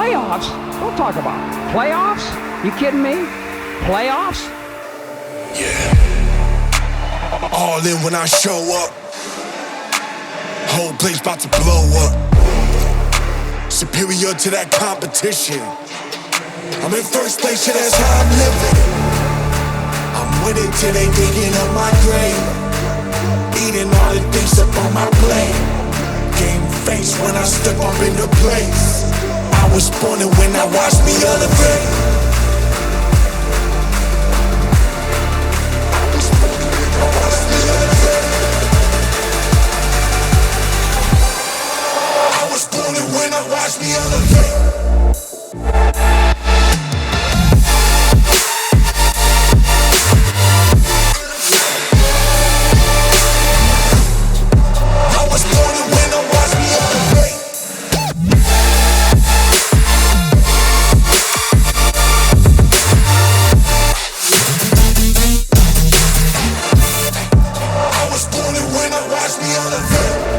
Playoffs? Don't talk about it. Playoffs? You kidding me? Playoffs? Yeah. All in when I show up. Whole place about to blow up. Superior to that competition. I'm in first place, yeah, that's how I'm living. I'm winning till they digging up my grave. Eating all the things up on my plate. Game face when I step up into place. I was born and when I watched me elevate. I was born and when I watched me elevate. When I watch me elevate.